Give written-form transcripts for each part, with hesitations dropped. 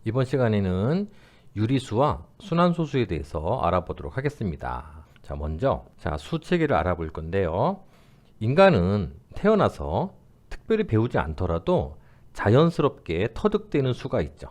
이번 시간에는 유리수와 순환소수에 대해서 알아보도록 하겠습니다. 자, 먼저 수체계를 알아볼 건데요. 인간은 태어나서 특별히 배우지 않더라도 자연스럽게 터득되는 수가 있죠.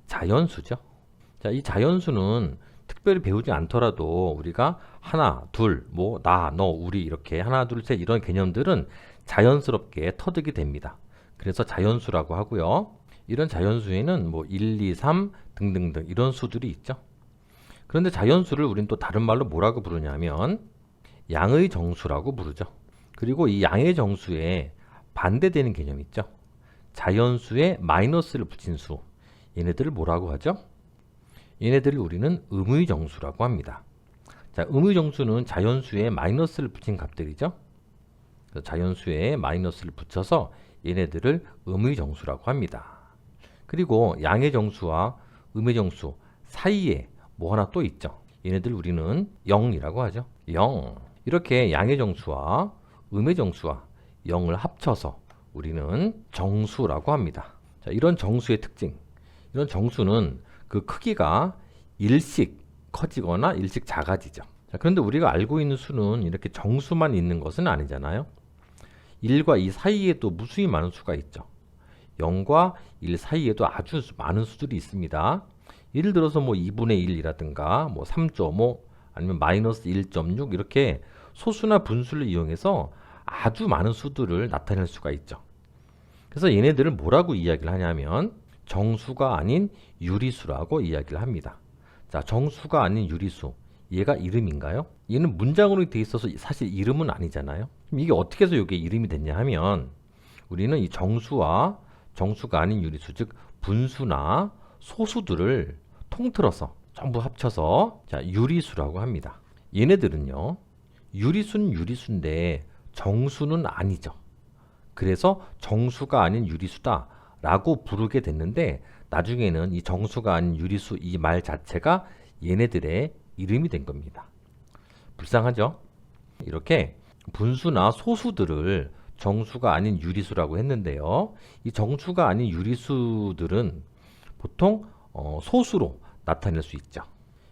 자연수죠. 자, 이 자연수는 특별히 배우지 않더라도 우리가 하나, 둘, 뭐, 나, 너, 우리 이렇게 하나, 둘, 셋 이런 개념들은 자연스럽게 터득이 됩니다. 그래서 자연수라고 하고요. 이런 자연수에는 뭐 1, 2, 3 등등등 이런 수들이 있죠. 그런데 자연수를 우린 또 다른 말로 뭐라고 부르냐면 양의 정수라고 부르죠. 그리고 이 양의 정수에 반대되는 개념이 있죠. 자연수에 마이너스를 붙인 수. 얘네들을 뭐라고 하죠? 얘네들을 우리는 음의 정수라고 합니다. 자, 음의 정수는 자연수에 마이너스를 붙인 값들이죠. 자연수에 마이너스를 붙여서 얘네들을 음의 정수라고 합니다. 그리고 양의 정수와 음의 정수 사이에 뭐 하나 또 있죠. 얘네들 우리는 0이라고 하죠. 0. 이렇게 양의 정수와 음의 정수와 0을 합쳐서 우리는 정수라고 합니다. 자, 이런 정수의 특징. 이런 정수는 그 크기가 일씩 커지거나 일씩 작아지죠. 자, 그런데 우리가 알고 있는 수는 이렇게 정수만 있는 것은 아니잖아요. 1과 2 사이에도 무수히 많은 수가 있죠. 0과 1 사이에도 아주 많은 수들이 있습니다. 예를 들어서 뭐 2분의 1이라든가 뭐 3.5 아니면 마이너스 1.6 이렇게 소수나 분수를 이용해서 아주 많은 수들을 나타낼 수가 있죠. 그래서 얘네들을 뭐라고 이야기를 하냐면 정수가 아닌 유리수라고 이야기를 합니다. 자, 정수가 아닌 유리수. 얘가 이름인가요? 얘는 문장으로 돼 있어서 사실 이름은 아니잖아요. 그럼 이게 어떻게 해서 이게 이름이 됐냐 하면 우리는 이 정수와 정수가 아닌 유리수, 즉 분수나 소수들을 통틀어서 전부 합쳐서 유리수라고 합니다. 얘네들은요, 유리수는 유리수인데 정수는 아니죠. 그래서 정수가 아닌 유리수다 라고 부르게 됐는데 나중에는 이 정수가 아닌 유리수 이 말 자체가 얘네들의 이름이 된 겁니다. 불쌍하죠? 이렇게 분수나 소수들을 정수가 아닌 유리수라고 했는데요. 이 정수가 아닌 유리수들은 보통 소수로 나타낼 수 있죠.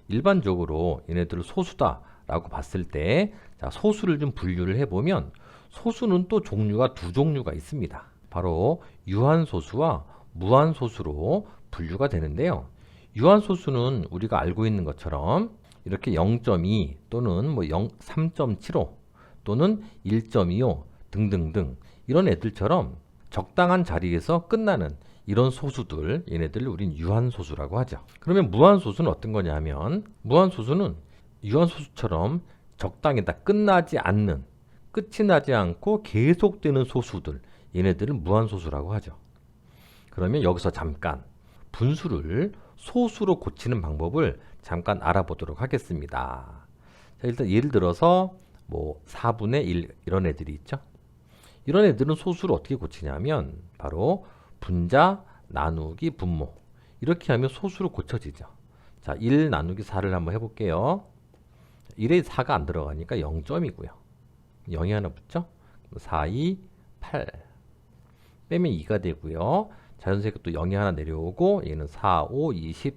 일반적으로 얘네들을 소수다라고 봤을 때 소수를 좀 분류를 해보면 소수는 또 종류가 두 종류가 있습니다. 바로 유한소수와 무한소수로 분류가 되는데요. 유한소수는 우리가 알고 있는 것처럼 이렇게 0.2 또는 뭐 3.75 또는 1.25 등등등 이런 애들처럼 적당한 자리에서 끝나는 이런 소수들, 얘네들을 우린 유한소수라고 하죠. 그러면 무한소수는 어떤 거냐 하면 무한소수는 유한소수처럼 적당히 다 끝나지 않는, 끝이 나지 않고 계속되는 소수들, 얘네들은 무한소수라고 하죠. 그러면 여기서 잠깐 분수를 소수로 고치는 방법을 잠깐 알아보도록 하겠습니다. 자, 일단 예를 들어서 뭐 4분의 1 이런 애들이 있죠. 이런 애들은 소수를 어떻게 고치냐면 바로 분자 나누기 분모 이렇게 하면 소수로 고쳐지죠. 자, 1 나누기 4를 한번 해볼게요. 1에 4가 안 들어가니까 0점이고요. 0이 하나 붙죠? 4, 2, 8 빼면 2가 되고요. 자연수의 또 0이 하나 내려오고 얘는 4, 5, 20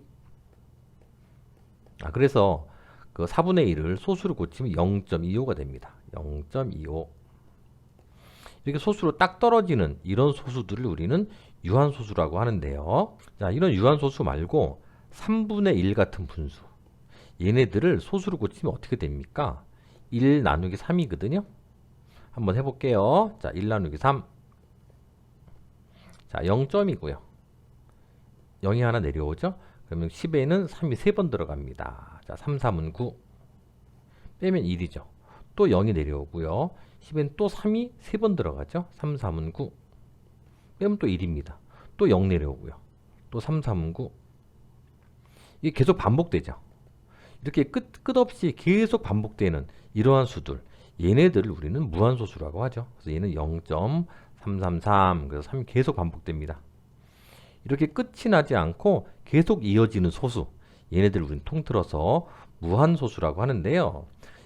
그래서 그 4분의 1을 소수로 고치면 0.25가 됩니다. 0.25 이렇게 소수로 딱 떨어지는 이런 소수들을 우리는 유한소수라고 하는데요. 자, 이런 유한소수 말고 3분의 1 같은 분수 얘네들을 소수로 고치면 어떻게 됩니까? 1 나누기 3이거든요. 한번 해볼게요. 자, 1 나누기 3 자, 0점이고요. 0이 하나 내려오죠? 그러면 10에는 3이 3번 들어갑니다. 자, 3, 3은 9 빼면 1이죠. 또 0이 내려오고요. 10에는 또 3이 3번 들어가죠. 3, 3은 9 빼면 또 1입니다. 또 0 내려오고요. 또 3, 3은 9 이게 계속 반복되죠. 이렇게 끝없이 계속 반복되는 이러한 수들 얘네들을 우리는 무한소수라고 하죠. 그래서 얘는 0.333 그래서 3이 계속 반복됩니다. 이렇게 끝이 나지 않고 계속 이어지는 소수 얘네들을 우리는 통틀어서 무한소수라고 하는데요.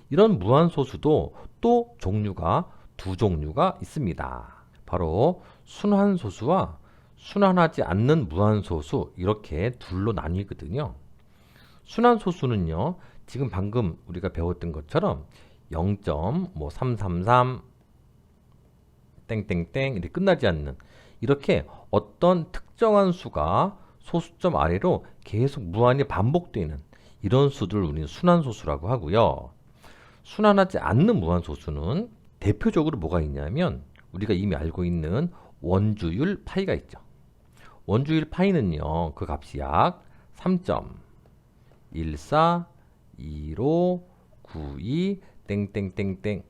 이런 무한소수도 또 종류가 두 종류가 있습니다. 바로 순환소수와 순환하지 않는 무한소수, 이렇게 둘로 나뉘거든요. 순환소수는요, 지금 방금 우리가 배웠던 것처럼 0.333 땡땡땡 이렇게 끝나지 않는, 이렇게 어떤 특정한 수가 소수점 아래로 계속 무한히 반복되는 이런 수들을 우리는 순환소수라고 하고요. 순환하지 않는 무한소수는 대표적으로 뭐가 있냐면 우리가 이미 알고 있는 원주율 파이가 있죠. 원주율 파이는요, 그 값이 약 3.141592 땡땡땡땡,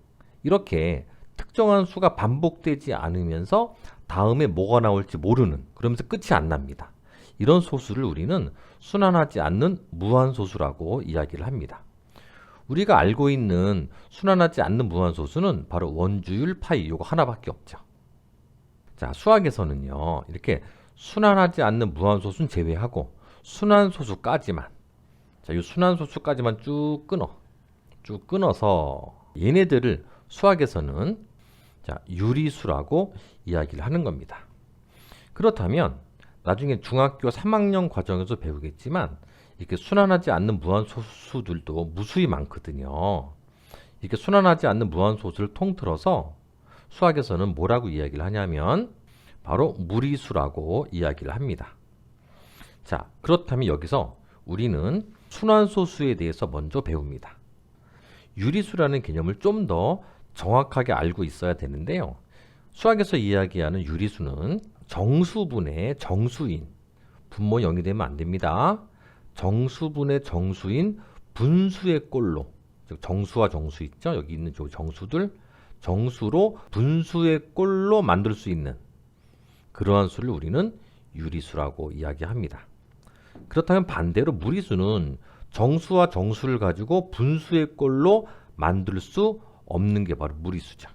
이렇게 특정한 수가 반복되지 않으면서 다음에 뭐가 나올지 모르는, 그러면서 끝이 안 납니다. 이런 소수를 우리는 순환하지 않는 무한소수라고 이야기를 합니다. 우리가 알고 있는 순환하지 않는 무한소수는 바로 원주율 파이, 요거 하나밖에 없죠. 자, 수학에서는요, 이렇게 순환하지 않는 무한소수는 제외하고 순환소수까지만, 자, 이 순환소수까지만 쭉 끊어서 얘네들을 수학에서는 자, 유리수라고 이야기를 하는 겁니다. 그렇다면 나중에 중학교 3학년 과정에서 배우겠지만 이렇게 순환하지 않는 무한소수들도 무수히 많거든요. 이렇게 순환하지 않는 무한소수를 통틀어서 수학에서는 뭐라고 이야기를 하냐면 바로 무리수라고 이야기를 합니다. 자, 그렇다면 여기서 우리는 순환소수에 대해서 먼저 배웁니다. 유리수라는 개념을 좀 더 정확하게 알고 있어야 되는데요. 수학에서 이야기하는 유리수는 정수분의 정수인, 분모 0이 되면 안 됩니다. 정수분의 정수인 분수의 꼴로, 즉 정수와 정수 있죠? 여기 있는 저 정수들, 정수로 분수의 꼴로 만들 수 있는 그러한 수를 우리는 유리수라고 이야기합니다. 그렇다면 반대로 무리수는 정수와 정수를 가지고 분수의 꼴로 만들 수 없는 게 바로 무리수죠.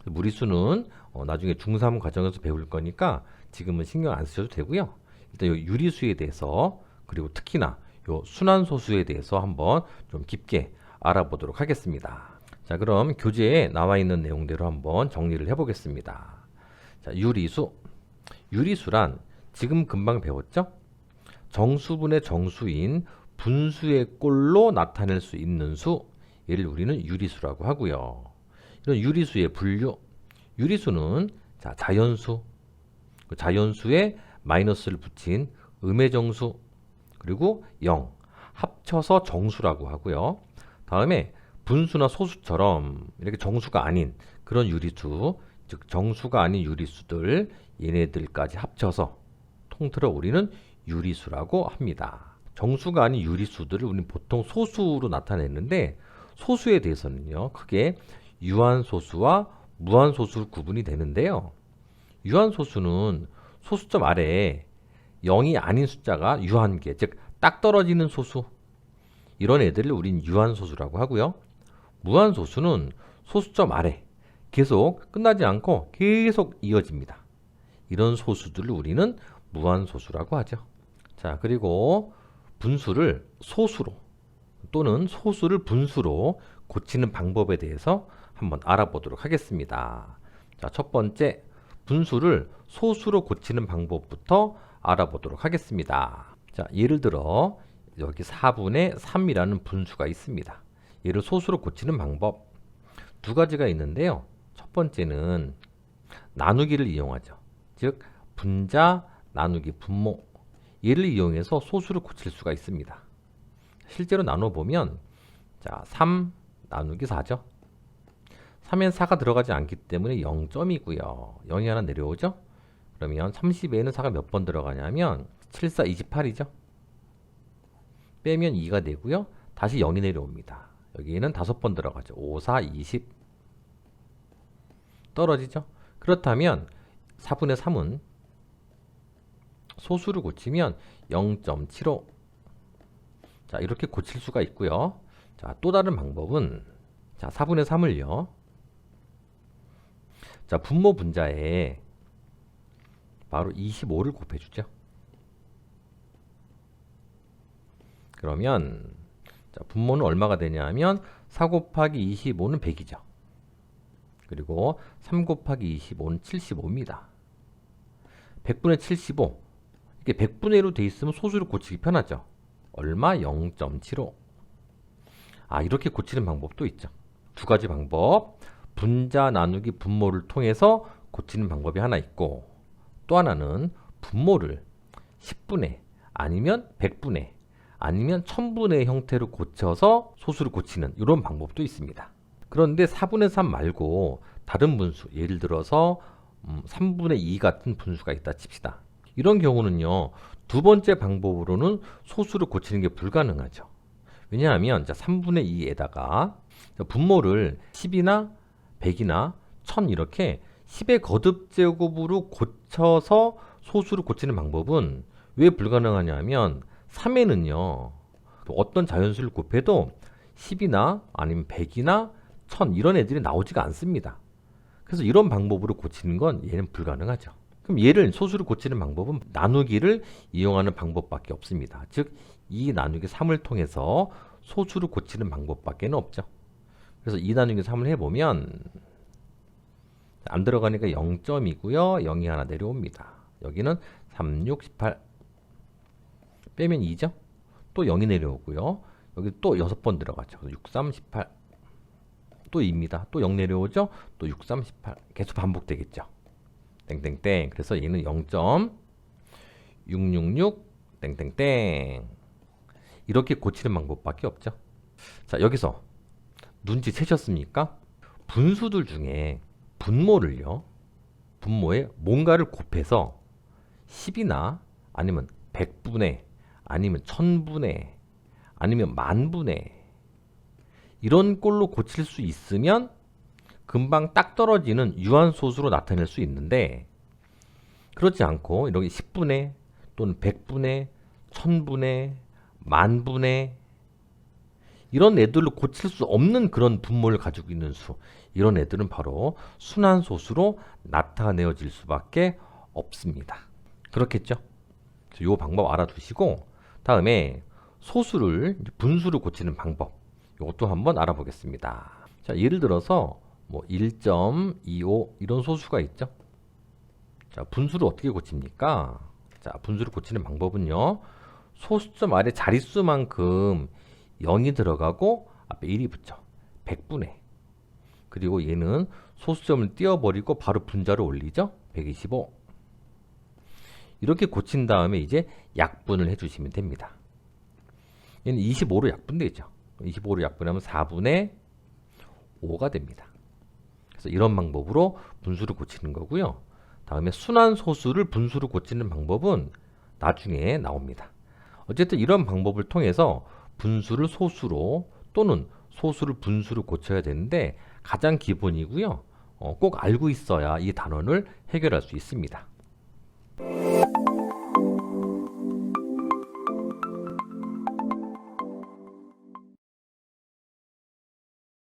무리수는 나중에 중3 과정에서 배울 거니까 지금은 신경 안 쓰셔도 되고요. 일단 이 유리수에 대해서, 그리고 특히나 요 순환소수에 대해서 한번 좀 깊게 알아보도록 하겠습니다. 자, 그럼 교재에 나와 있는 내용대로 한번 정리를 해보겠습니다. 자, 유리수. 유리수란 지금 금방 배웠죠? 정수분의 정수인 분수의 꼴로 나타낼 수 있는 수, 얘를 우리는 유리수라고 하고요. 이런 유리수의 분류, 유리수는 자, 자연수, 그 자연수에 마이너스를 붙인 음의 정수, 그리고 0, 합쳐서 정수라고 하고요. 다음에 분수나 소수처럼 이렇게 정수가 아닌 그런 유리수, 즉 정수가 아닌 유리수들, 얘네들까지 합쳐서 통틀어 우리는 유리수라고 합니다. 정수가 아닌 유리수들을 우리는 보통 소수로 나타내는데, 소수에 대해서는요, 크게 유한소수와 무한소수로 구분이 되는데요. 유한소수는 소수점 아래에 0이 아닌 숫자가 유한계, 즉 딱 떨어지는 소수, 이런 애들을 우린 유한소수라고 하고요. 무한소수는 소수점 아래 계속 끝나지 않고 계속 이어집니다. 이런 소수들을 우리는 무한소수라고 하죠. 자, 그리고 분수를 소수로 또는 소수를 분수로 고치는 방법에 대해서 한번 알아보도록 하겠습니다. 자, 첫 번째, 분수를 소수로 고치는 방법부터 알아보도록 하겠습니다. 자, 예를 들어 여기 4분의 3이라는 분수가 있습니다. 얘를 소수로 고치는 방법 두 가지가 있는데요. 첫 번째는 나누기를 이용하죠. 즉 분자 나누기 분모, 얘를 이용해서 소수를 고칠 수가 있습니다. 실제로 나눠보면 자, 3 나누기 4죠. 3엔 4가 들어가지 않기 때문에 0점이고요. 0이 하나 내려오죠. 그러면 30에는 4가 몇 번 들어가냐면 7, 4, 28이죠. 빼면 2가 되고요. 다시 0이 내려옵니다. 여기에는 5번 들어가죠. 5, 4, 20 떨어지죠. 그렇다면 4분의 3은 소수를 고치면 0.75, 자, 이렇게 고칠 수가 있고요. 자, 또 다른 방법은 자, 4분의 3을요. 자, 분모 분자에 바로 25를 곱해주죠. 그러면 자, 분모는 얼마가 되냐 하면 4 곱하기 25는 100이죠. 그리고 3 곱하기 25는 75입니다. 100분의 75. 이게 100분의 1로 돼 있으면 소수를 고치기 편하죠. 얼마? 0.75. 이렇게 고치는 방법도 있죠. 두 가지 방법. 분자 나누기 분모를 통해서 고치는 방법이 하나 있고, 또 하나는 분모를 10분의 아니면 100분의 아니면 1000분의 형태로 고쳐서 소수를 고치는 이런 방법도 있습니다. 그런데 4분의 3 말고 다른 분수, 예를 들어서 3분의 2 같은 분수가 있다 칩시다. 이런 경우는요, 두 번째 방법으로는 소수를 고치는 게 불가능하죠. 왜냐하면 3분의 2에다가 분모를 10이나 100이나 1000 이렇게 10의 거듭제곱으로 고쳐서 소수를 고치는 방법은 왜 불가능하냐 하면 3에는요, 어떤 자연수를 곱해도 10이나 아니면 100이나 1000 이런 애들이 나오지가 않습니다. 그래서 이런 방법으로 고치는 건 얘는 불가능하죠. 그럼 얘를 소수를 고치는 방법은 나누기를 이용하는 방법밖에 없습니다. 즉 2 나누기 3을 통해서 소수를 고치는 방법밖에 없죠. 그래서 2 나누기 3을 해보면 안 들어가니까 0점이고요. 0이 하나 내려옵니다. 여기는 3, 6, 18 빼면 2죠. 또 0이 내려오고요. 여기 또 6번 들어가죠. 6, 3, 18 또 2입니다. 또 0 내려오죠. 또 6, 3, 18 계속 반복되겠죠. 땡땡땡. 그래서 얘는 0.666 땡땡땡 이렇게 고치는 방법밖에 없죠. 자, 여기서 눈치채셨습니까? 분수들 중에 분모를요, 분모에 뭔가를 곱해서 10이나 아니면 100분의 아니면 1000분의 아니면 만분의 이런 꼴로 고칠 수 있으면 금방 딱 떨어지는 유한소수로 나타낼 수 있는데, 그렇지 않고 이렇게 10분의 또는 100분의 1000분의 만분의 이런 애들로 고칠 수 없는 그런 분모를 가지고 있는 수, 이런 애들은 바로 순환소수로 나타내어질 수밖에 없습니다. 그렇겠죠? 이 방법 알아두시고 다음에 소수를 분수로 고치는 방법, 이것도 한번 알아보겠습니다. 자, 예를 들어서 1.25 이런 소수가 있죠. 자, 분수를 어떻게 고칩니까? 자, 분수를 고치는 방법은요, 소수점 아래 자릿수만큼 0이 들어가고 앞에 1이 붙죠. 100분의. 그리고 얘는 소수점을 띄워버리고 바로 분자를 올리죠. 125. 이렇게 고친 다음에 이제 약분을 해주시면 됩니다. 얘는 25로 약분되죠. 25로 약분하면 4분의 5가 됩니다. 그래서 이런 방법으로 분수를 고치는 거고요. 다음에 순환소수를 분수로 고치는 방법은 나중에 나옵니다. 어쨌든 이런 방법을 통해서 분수를 소수로 또는 소수를 분수로 고쳐야 되는데 가장 기본이고요. 꼭 알고 있어야 이 단원을 해결할 수 있습니다.